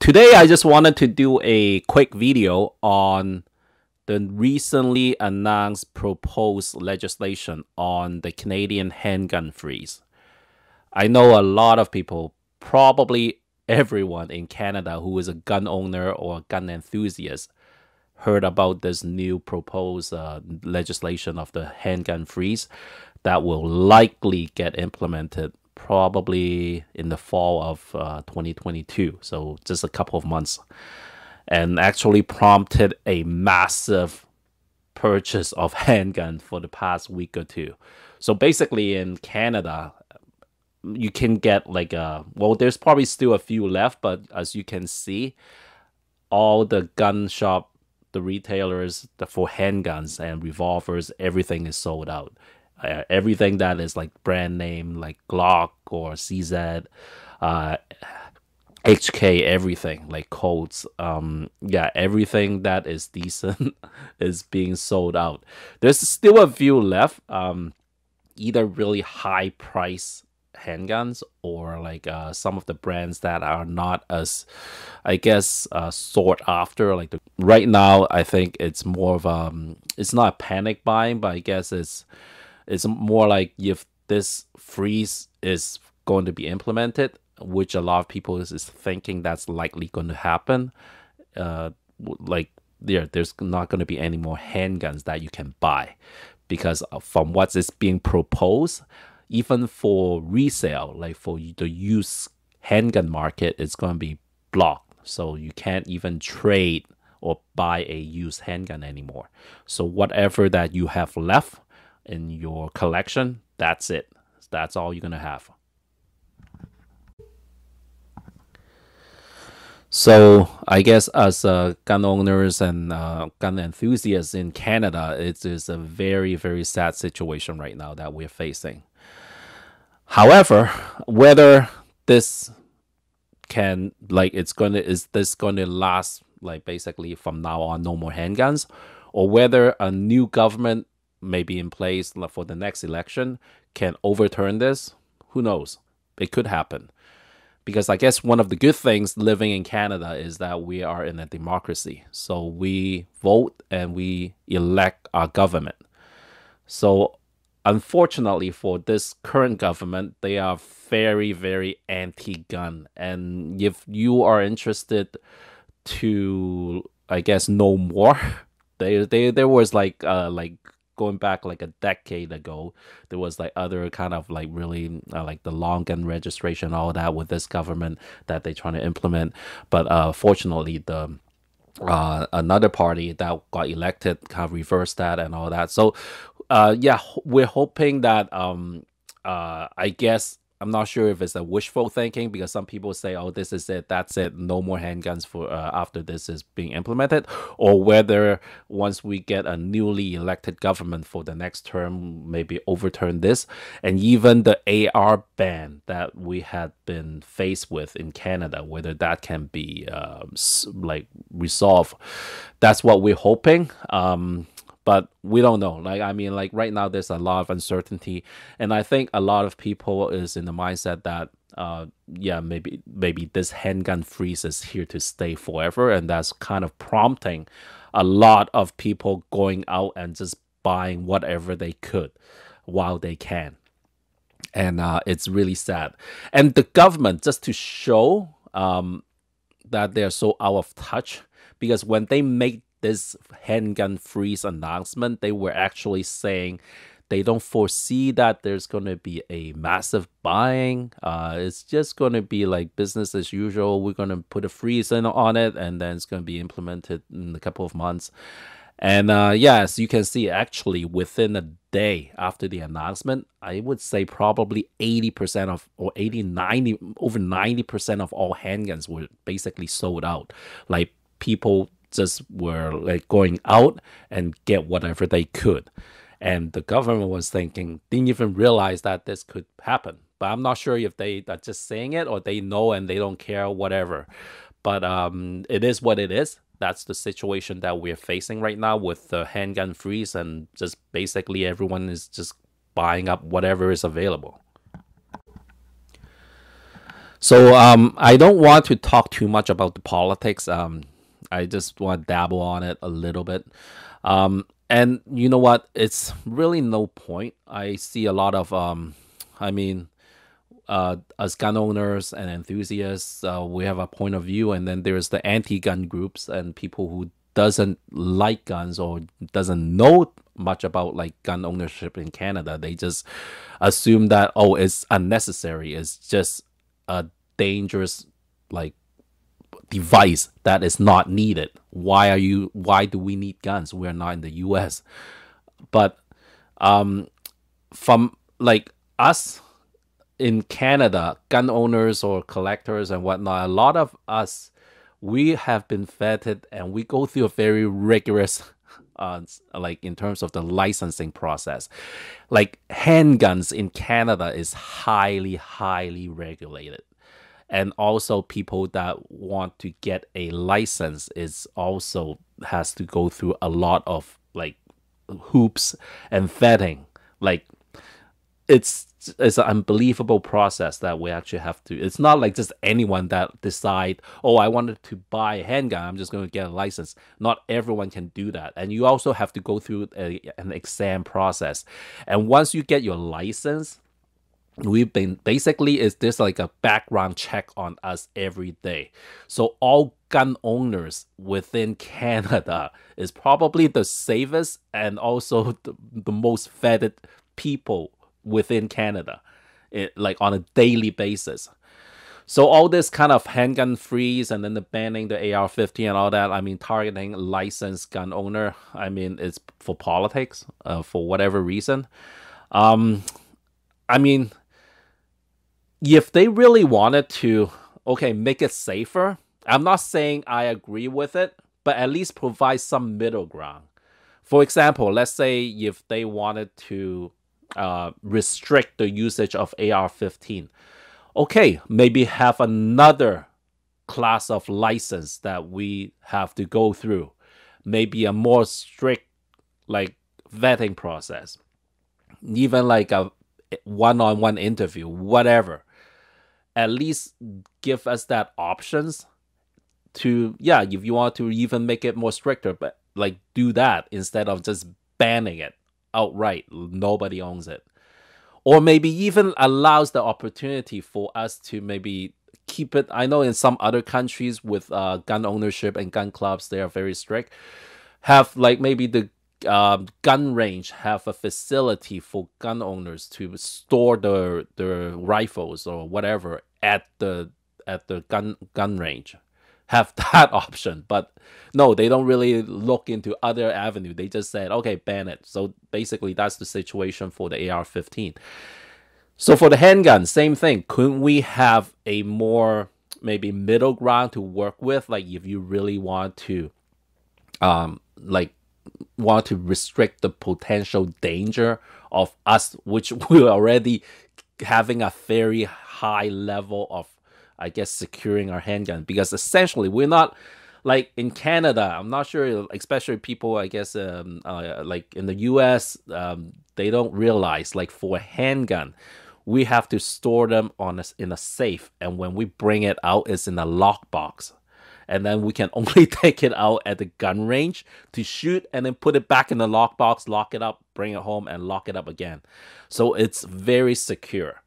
Today, I just wanted to do a quick video on the recently announced proposed legislation on the Canadian handgun freeze. I know a lot of people, probably everyone in Canada who is a gun owner or a gun enthusiast, heard about this new proposed legislation of the handgun freeze that will likely get implemented probably in the fall of 2022, so just a couple of months, and actually prompted a massive purchase of handguns for the past week or two. So basically in Canada, you can get like there's probably still a few left, but as you can see, all the gun shop, the retailers for handguns and revolvers, everything is sold out. Everything that is like brand name, like Glock or CZ, HK, everything like Colts, everything that is decent is being sold out. There's still a few left, either really high price handguns or like some of the brands that are not as, I guess, sought after. Like right now, I think it's more of it's not a panic buying, but I guess it's more like if this freeze is going to be implemented, which a lot of people is thinking that's likely going to happen. There's not going to be any more handguns that you can buy, because from what is being proposed, even for resale, like for the used handgun market, it's going to be blocked. So you can't even trade or buy a used handgun anymore. So whatever that you have left in your collection, that's it. That's all you're going to have. So I guess as gun owners and gun enthusiasts in Canada, it is a very, very sad situation right now that we're facing. However, whether this can, is this going to last, like basically from now on, no more handguns, or whether a new government may be in place for the next election can overturn this, who knows? It could happen. Because I guess one of the good things living in Canada is that we are in a democracy. So we vote and we elect our government. So unfortunately for this current government, they are very, very anti-gun. And if you are interested to, I guess, know more, there was like going back like a decade ago, there was like other kind of like really like the long gun registration, all that with this government that they're trying to implement. But fortunately, the another party that got elected kind of reversed that and all that. So we're hoping that I guess, I'm not sure if it's a wishful thinking, because some people say, oh, this is it, that's it, no more handguns for after this is being implemented, or whether once we get a newly elected government for the next term, maybe overturn this. And even the AR ban that we had been faced with in Canada, whether that can be resolved. That's what we're hoping. But we don't know. Like right now, there's a lot of uncertainty, and I think a lot of people is in the mindset that, maybe this handgun freeze is here to stay forever, and that's kind of prompting a lot of people going out and just buying whatever they could while they can, and it's really sad. And the government, just to show that they're so out of touch, because when they make this handgun freeze announcement, they were actually saying they don't foresee that there's going to be a massive buying. It's just going to be like business as usual. We're going to put a freeze on it, and then it's going to be implemented in a couple of months. And as you can see, actually within a day after the announcement, I would say probably 80% of, or 80, 90, over 90% of all handguns were basically sold out. Like people just were like going out and get whatever they could. And the government was thinking, didn't even realize that this could happen. But I'm not sure if they are just saying it or they know and they don't care, whatever. But it is what it is. That's the situation that we're facing right now with the handgun freeze, and just basically everyone is just buying up whatever is available. So I don't want to talk too much about the politics. I just want to dabble on it a little bit. And you know what? It's really no point. I see a lot of I mean, as gun owners and enthusiasts, we have a point of view, and then there's the anti-gun groups and people who doesn't like guns or doesn't know much about like gun ownership in Canada. They just assume that, oh, it's unnecessary. It's just a dangerous like device that is not needed. Why do we need guns? We're not in the US. But from like us in Canada, gun owners or collectors and whatnot, a lot of us, we have been vetted and we go through a very rigorous, like in terms of the licensing process. Like handguns in Canada is highly, highly regulated. And also people that want to get a license is also has to go through a lot of like hoops and vetting. Like it's an unbelievable process that we actually have to. It's not like just anyone that decide, oh, I wanted to buy a handgun, I'm just going to get a license. Not everyone can do that, and you also have to go through an exam process. And once you get your license, we've been basically is this like a background check on us every day. So all gun owners within Canada is probably the safest and also the most vetted people within Canada, like on a daily basis. So all this kind of handgun freeze and then the banning the AR-15 and all that, I mean, targeting licensed gun owner, I mean, it's for politics, for whatever reason. I mean, if they really wanted to, okay, make it safer, I'm not saying I agree with it, but at least provide some middle ground. For example, let's say if they wanted to restrict the usage of AR-15, okay, maybe have another class of license that we have to go through, maybe a more strict like vetting process, even like a one-on-one interview, whatever. At least give us that options to, yeah, if you want to even make it more stricter, but like do that instead of just banning it outright. Nobody owns it. Or maybe even allows the opportunity for us to maybe keep it. I know in some other countries with gun ownership and gun clubs, they are very strict. Have like maybe the gun range have a facility for gun owners to store their rifles or whatever at the gun range. Have that option, but no, they don't really look into other avenue. They just said, okay, ban it. So basically, that's the situation for the AR-15. So for the handgun, same thing. Couldn't we have a more maybe middle ground to work with? Like if you really want to, want to restrict the potential danger of us, which we're already having a very high level of, I guess, securing our handgun, because essentially we're not like in Canada. I'm not sure, especially people, I guess, like in the US, they don't realize like for a handgun, we have to store them in a safe, and when we bring it out, it's in a lockbox. And then we can only take it out at the gun range to shoot and then put it back in the lockbox, lock it up, bring it home and lock it up again. So it's very secure.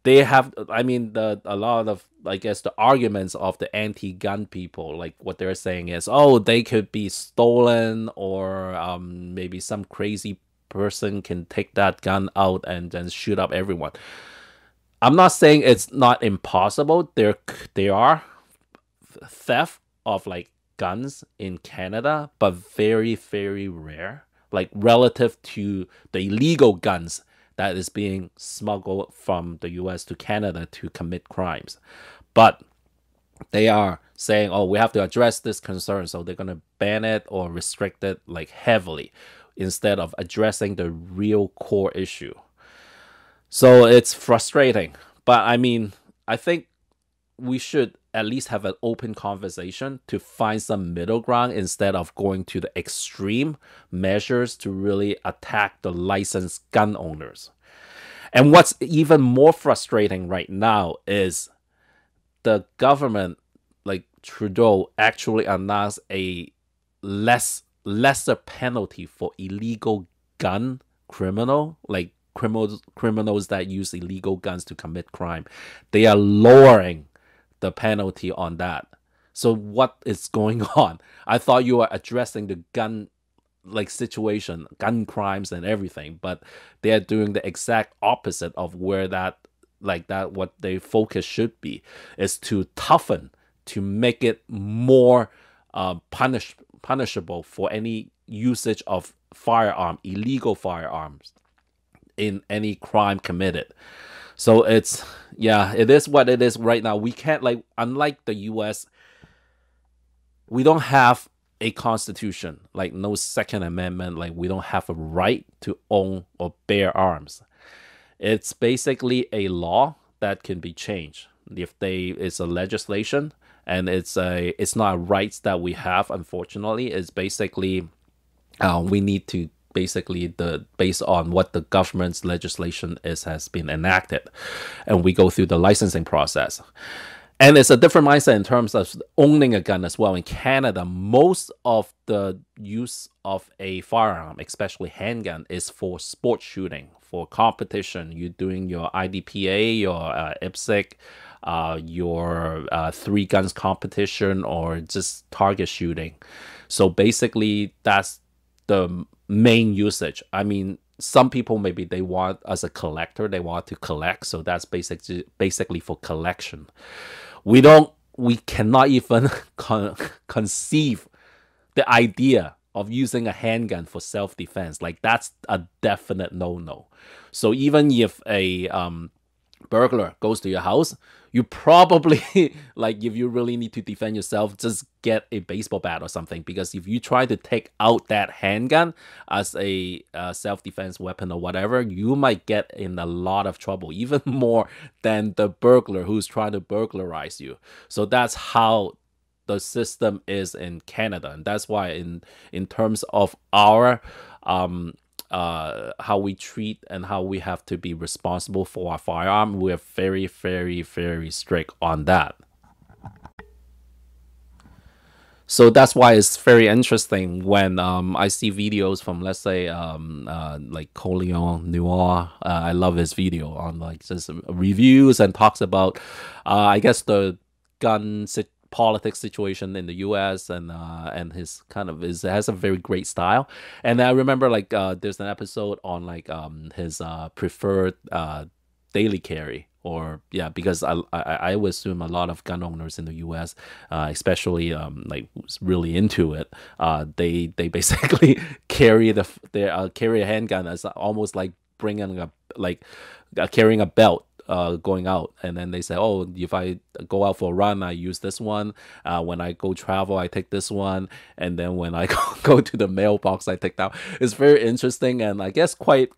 They have, I mean, a lot of, I guess, the arguments of the anti-gun people, like what they're saying is, oh, they could be stolen, or maybe some crazy person can take that gun out and then shoot up everyone. I'm not saying it's not impossible. There are theft of like guns in Canada, but very, very rare, like relative to the illegal guns that is being smuggled from the US to Canada to commit crimes. But they are saying, oh, we have to address this concern, so they're going to ban it or restrict it like heavily instead of addressing the real core issue. So it's frustrating. But I mean, I think we should at least have an open conversation to find some middle ground instead of going to the extreme measures to really attack the licensed gun owners. And what's even more frustrating right now is the government, like Trudeau, actually announced a lesser penalty for illegal gun like criminals that use illegal guns to commit crime. They are lowering the penalty on that. So what is going on? I thought you were addressing the gun situation, gun crimes and everything, but they're doing the exact opposite of where what their focus should be, is to toughen, to make it more punishable for any usage of illegal firearms in any crime committed. So it is what it is right now. We can't, unlike the US, we don't have a constitution, like no Second Amendment, like we don't have a right to own or bear arms. It's basically a law that can be changed. It's a legislation, and it's not rights that we have, unfortunately. It's basically we need to based on what the government's legislation has been enacted, and we go through the licensing process. And it's a different mindset in terms of owning a gun as well. In Canada, most of the use of a firearm, especially handgun, is for sport shooting, for competition. You're doing your IDPA, your IPSC, your 3 guns competition, or just target shooting. So basically, that's the main usage. I mean, some people, maybe they want, as a collector, they want to collect. So that's basically for collection. We cannot even conceive the idea of using a handgun for self-defense. Like, that's a definite no-no. So even if a burglar goes to your house, you probably, if you really need to defend yourself, just get a baseball bat or something. Because if you try to take out that handgun as a self-defense weapon or whatever, you might get in a lot of trouble, even more than the burglar who's trying to burglarize you. So that's how the system is in Canada. And that's why in terms of our how we treat and how we have to be responsible for our firearm, we're very, very, very strict on that. So that's why it's very interesting when I see videos from, let's say, like Coleon Noir. I love his video on just reviews and talks about, I guess, the gun politics situation in the US, and his has a very great style. And I remember there's an episode on his preferred daily carry, or because I would assume a lot of gun owners in the US, especially who's really into it, they basically carry carry a handgun as almost like bringing carrying a belt. Going out, and then they say, oh, if I go out for a run, I use this one. When I go travel, I take this one, and then when I go to the mailbox, I take that. It's very interesting, and I guess quite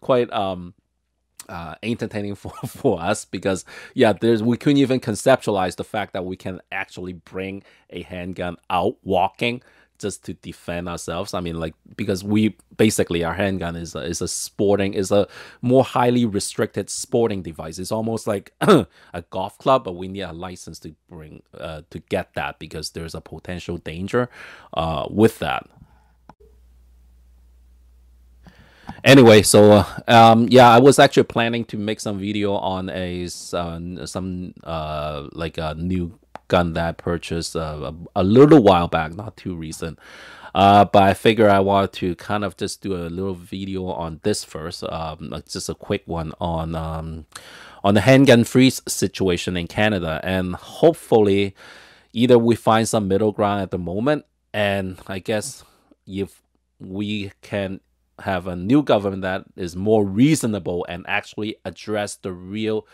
entertaining for us, because we couldn't even conceptualize the fact that we can actually bring a handgun out walking just to defend ourselves. I mean, because we basically, our handgun is a more highly restricted sporting device. It's almost like a golf club, but we need a license to bring to get that, because there's a potential danger with that. Anyway, so I was actually planning to make some video on a new gun that I purchased a little while back, not too recent. But I figure I wanted to kind of just do a little video on this first, just a quick one on the Handgun Freeze situation in Canada, and hopefully either we find some middle ground at the moment, and I guess if we can have a new government that is more reasonable and actually address the real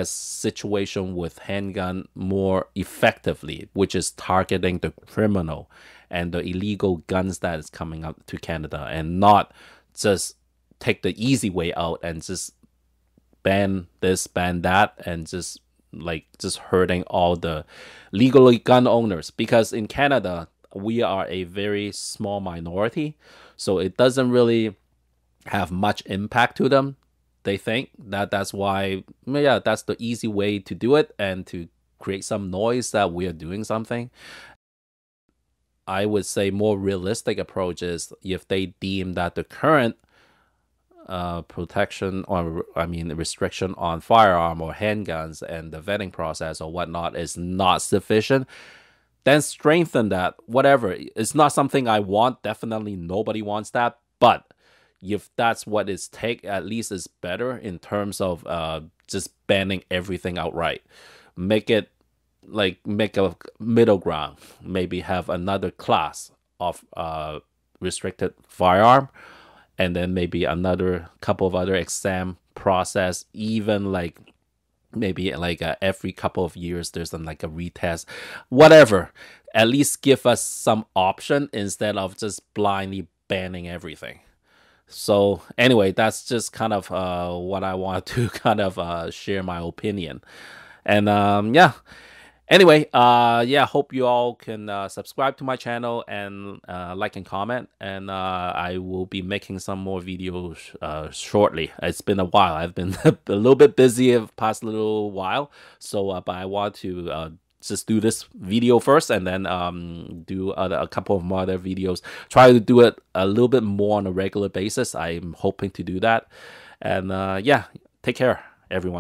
situation with handgun more effectively, which is targeting the criminal and the illegal guns that is coming up to Canada, and not just take the easy way out and just ban this, ban that, and just hurting all the legally gun owners. Because in Canada, we are a very small minority, so it doesn't really have much impact to them. They think that's why, that's the easy way to do it, and to create some noise that we are doing something. I would say more realistic approach is if they deem that the current protection, or I mean restriction on firearm or handguns and the vetting process or whatnot is not sufficient, then strengthen that. Whatever, it's not something I want. Definitely nobody wants that. But if that's what it's take, at least it's better in terms of just banning everything outright. Make it make a middle ground. Maybe have another class of restricted firearm, and then maybe another couple of other exam process, even like maybe like every couple of years there's like a retest, whatever. At least give us some option instead of just blindly banning everything. So anyway, that's just kind of what I want to kind of share my opinion. And yeah, anyway, yeah, hope you all can subscribe to my channel and like and comment. And I will be making some more videos shortly. It's been a while. I've been a little bit busy the past little while. So, but I want to just do this video first, and then do a couple of more other videos. Try to do it a little bit more on a regular basis. I'm hoping to do that. And yeah, take care, everyone.